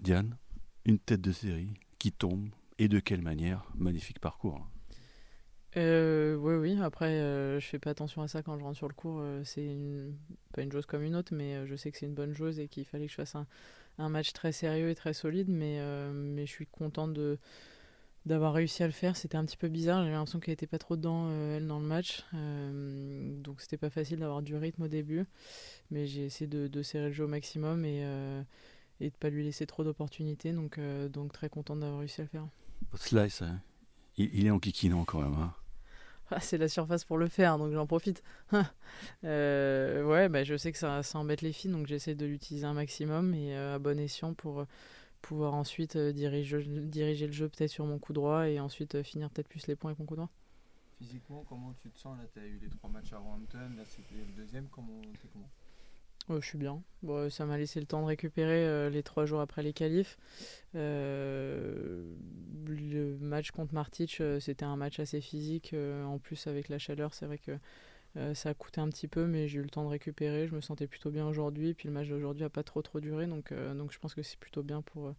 Diane, une tête de série qui tombe, et de quelle manière? Magnifique parcours. Oui, oui. Après, je fais pas attention à ça quand je rentre sur le cours. Pas une joueuse comme une autre, mais je sais que c'est une bonne joueuse et qu'il fallait que je fasse un match très sérieux et très solide. Mais je suis contente d'avoir réussi à le faire. C'était un petit peu bizarre. J'avais l'impression qu'elle était pas trop dedans, elle, dans le match. Donc c'était pas facile d'avoir du rythme au début. Mais j'ai essayé de serrer le jeu au maximum et de pas lui laisser trop d'opportunités. Donc très contente d'avoir réussi à le faire. Slice, hein, il est en kikinant quand même. Hein. Ah, c'est la surface pour le faire, donc j'en profite. Ouais, bah, je sais que ça embête les filles, donc j'essaie de l'utiliser un maximum et à bon escient pour pouvoir ensuite diriger le jeu peut-être sur mon coup droit et ensuite finir peut-être plus les points avec mon coup droit. Physiquement, comment tu te sens là? Tu as eu les 3 matchs à Roehampton, là c'était le deuxième. Comment? Je suis bien. Bon, ça m'a laissé le temps de récupérer les 3 jours après les qualifs. Le match contre Martic, c'était un match assez physique. En plus, avec la chaleur, c'est vrai que ça a coûté un petit peu, mais j'ai eu le temps de récupérer. Je me sentais plutôt bien aujourd'hui. Puis le match d'aujourd'hui n'a pas trop duré, donc je pense que c'est plutôt bien pour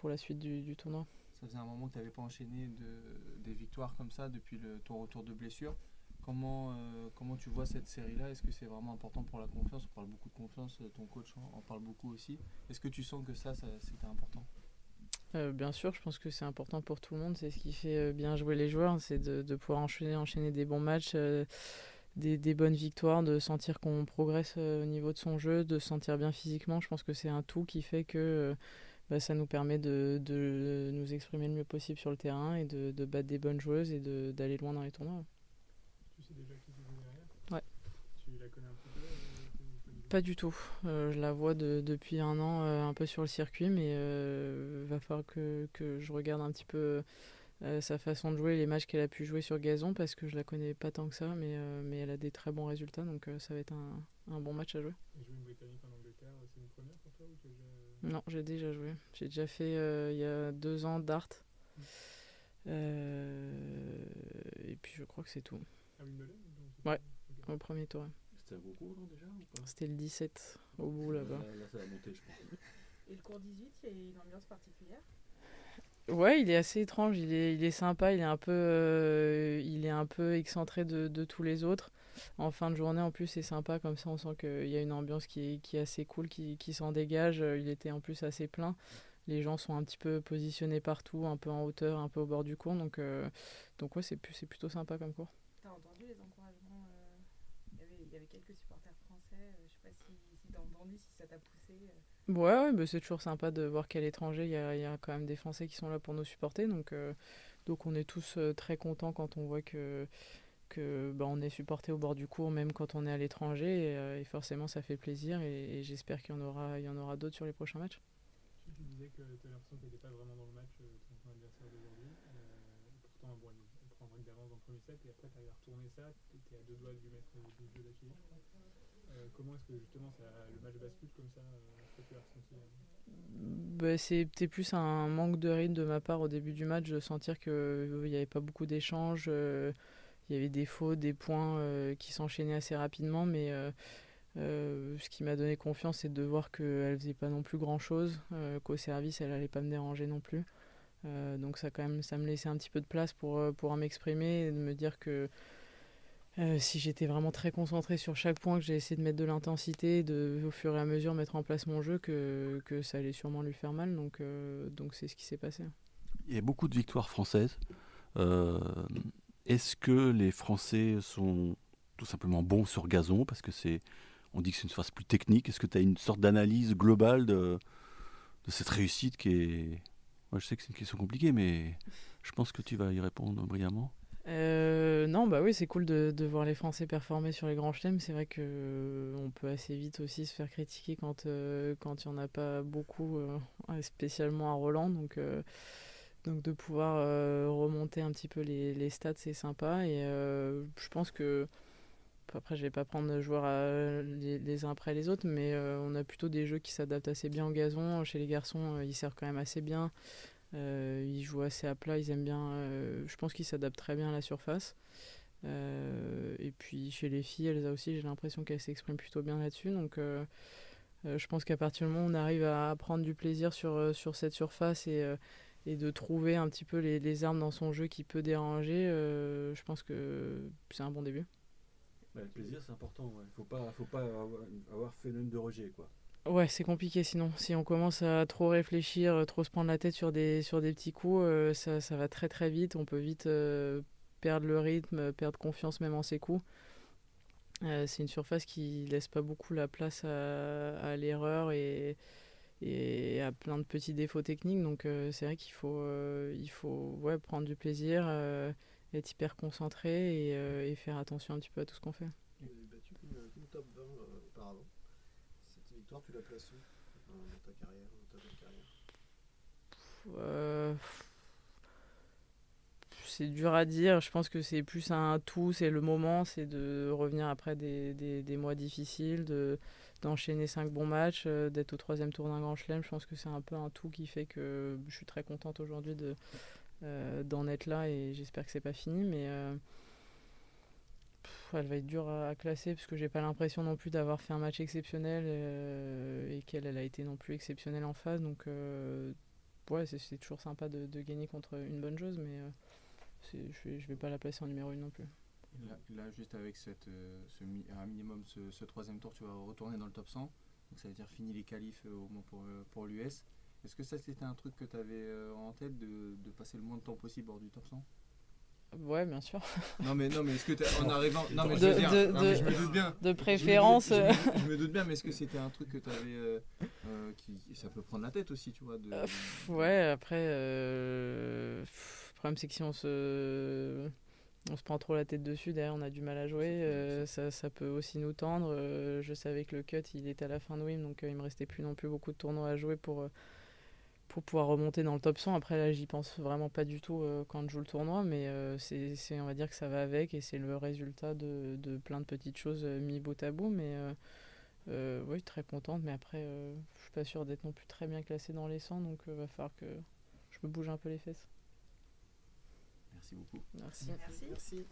la suite du tournoi. Ça faisait un moment que tu n'avais pas enchaîné des victoires comme ça depuis ton retour de blessure. Comment tu vois cette série-là? Est-ce que c'est vraiment important pour la confiance? On parle beaucoup de confiance, ton coach en parle beaucoup aussi. Est-ce que tu sens que ça c'était important? Bien sûr, je pense que c'est important pour tout le monde. C'est ce qui fait bien jouer les joueurs, c'est de pouvoir enchaîner des bons matchs, des bonnes victoires, de sentir qu'on progresse au niveau de son jeu, de se sentir bien physiquement. Je pense que c'est un tout qui fait que ça nous permet de nous exprimer le mieux possible sur le terrain et de battre des bonnes joueuses et d'aller loin dans les tournois. Tu sais déjà qui joue derrière? Ouais. Tu la connais un petit peu? Pas du tout. Je la vois depuis un an un peu sur le circuit, mais va falloir que je regarde un petit peu sa façon de jouer, les matchs qu'elle a pu jouer sur gazon, parce que je la connais pas tant que ça, mais elle a des très bons résultats, donc ça va être un bon match à jouer. Et jouer une Britannique en Angleterre, c'est une première pour toi ou tu as déjà... Non, j'ai déjà joué. J'ai déjà fait il y a 2 ans Dart. Et puis je crois que c'est tout. À Wimbledon? Ouais, au premier tour. Ouais. C'était un concours non, déjà ou pas? C'était le 17 au bout là-bas. Là, ça va monter, je pense. Et le cours 18, il y a une ambiance particulière? Ouais, il est assez étrange, il est sympa, il est un peu excentré de tous les autres. En fin de journée, en plus, c'est sympa, comme ça on sent qu'il y a une ambiance qui est assez cool, qui s'en dégage. Il était en plus assez plein. Les gens sont un petit peu positionnés partout, un peu en hauteur, un peu au bord du cours, donc ouais, c'est plutôt sympa comme cours. T'as entendu les encouragements? Il y avait quelques supporters français. Je sais pas si t'as entendu, si ça t'a poussé. Ouais, bah c'est toujours sympa de voir qu'à l'étranger, il y a quand même des Français qui sont là pour nous supporter. Donc on est tous très contents quand on voit que on est supporté au bord du cours, même quand on est à l'étranger. Et forcément, ça fait plaisir. Et j'espère il y en aura d'autres sur les prochains matchs. Tu disais que tu as l'impression qu'elle n'était pas vraiment dans le match, ton adversaire d'aujourd'hui. Pourtant, bon, elle prend 5 d'avance dans le premier set et après tu arrives à retourner ça. Tu étais à 2 doigts de lui mettre 12 jeux d'affilée. Comment est-ce que justement le match bascule comme ça? Est-ce que tu as ressenti C'était plus un manque de rythme de ma part au début du match, de sentir qu'il n'y avait pas beaucoup d'échanges. Il y avait des fautes, des points qui s'enchaînaient assez rapidement, mais ce qui m'a donné confiance, c'est de voir qu'elle faisait pas non plus grand chose, qu'au service elle allait pas me déranger non plus. Donc ça me laissait un petit peu de place pour m'exprimer et de me dire que si j'étais vraiment très concentré sur chaque point, que j'ai essayé de mettre de l'intensité, au fur et à mesure mettre en place mon jeu, que ça allait sûrement lui faire mal. Donc c'est ce qui s'est passé. Il y a beaucoup de victoires françaises. Est-ce que les Français sont tout simplement bons sur gazon? Parce que on dit que c'est une surface plus technique. Est-ce que tu as une sorte d'analyse globale de cette réussite qui est... Moi, je sais que c'est une question compliquée, mais je pense que tu vas y répondre brillamment. Non, bah oui, c'est cool de voir les Français performer sur les grands chelems. C'est vrai que on peut assez vite aussi se faire critiquer quand il n'y en a pas beaucoup, spécialement à Roland. Donc de pouvoir remonter un petit peu les stats, c'est sympa. Et je pense que, après je vais pas prendre de joueurs les uns après les autres, mais on a plutôt des jeux qui s'adaptent assez bien au gazon. Chez les garçons, ils servent quand même assez bien. Ils jouent assez à plat, ils aiment bien. Je pense qu'ils s'adaptent très bien à la surface. Et puis chez les filles, Elsa aussi, j'ai l'impression qu'elle s'exprime plutôt bien là-dessus. Je pense qu'à partir du moment où on arrive à prendre du plaisir sur cette surface et de trouver un petit peu les armes dans son jeu qui peut déranger, je pense que c'est un bon début. Le plaisir, c'est important. Ouais. Faut pas avoir phénomène de rejet, quoi. Ouais, c'est compliqué sinon. Si on commence à trop réfléchir, trop se prendre la tête sur des petits coups, ça va très très vite. On peut vite perdre le rythme, perdre confiance même en ses coups. C'est une surface qui laisse pas beaucoup la place à l'erreur et à plein de petits défauts techniques. Donc c'est vrai qu'il faut ouais, prendre du plaisir, être hyper concentré et faire attention un petit peu à tout ce qu'on fait. Tu avais battu qu'une top 20 auparavant. Cette victoire, tu la places où dans ta carrière, dans ta jeune carrière? C'est dur à dire, je pense que c'est plus un tout, c'est le moment, c'est de revenir après des mois difficiles, d'enchaîner 5 bons matchs, d'être au 3e tour d'un grand chelem. Je pense que c'est un peu un tout qui fait que je suis très contente aujourd'hui d'en être là et j'espère que c'est pas fini, mais elle va être dure à classer parce que j'ai pas l'impression non plus d'avoir fait un match exceptionnel et qu'elle a été non plus exceptionnelle en face, donc ouais, c'est toujours sympa de gagner contre une bonne chose, mais je vais pas la placer en numéro 1 non plus. Là, juste avec un minimum ce 3e tour, tu vas retourner dans le top 100. Donc ça veut dire fini les qualifs au moins pour l'US. Est-ce que ça, c'était un truc que tu avais en tête de passer le moins de temps possible hors du top 100? Ouais, bien sûr. Non mais est-ce que en arrivant, non mais De- je veux dire, de- non, mais de- je me doute bien. De préférence. Je me doute bien, mais est-ce que c'était un truc que tu avais ça peut prendre la tête aussi, tu vois Ouais, après, le problème c'est que si on se prend trop la tête dessus, derrière on a du mal à jouer, ça peut aussi nous tendre. Je savais que le cut il était à la fin de WIM, donc il me restait plus non plus beaucoup de tournois à jouer pour pouvoir remonter dans le top 100. Après là j'y pense vraiment pas du tout quand je joue le tournoi, mais on va dire que ça va avec et c'est le résultat de plein de petites choses mis bout à bout, mais oui, très contente, mais après je suis pas sûre d'être non plus très bien classée dans les 100, donc va falloir que je me bouge un peu les fesses. Merci beaucoup. Merci. Merci. Merci.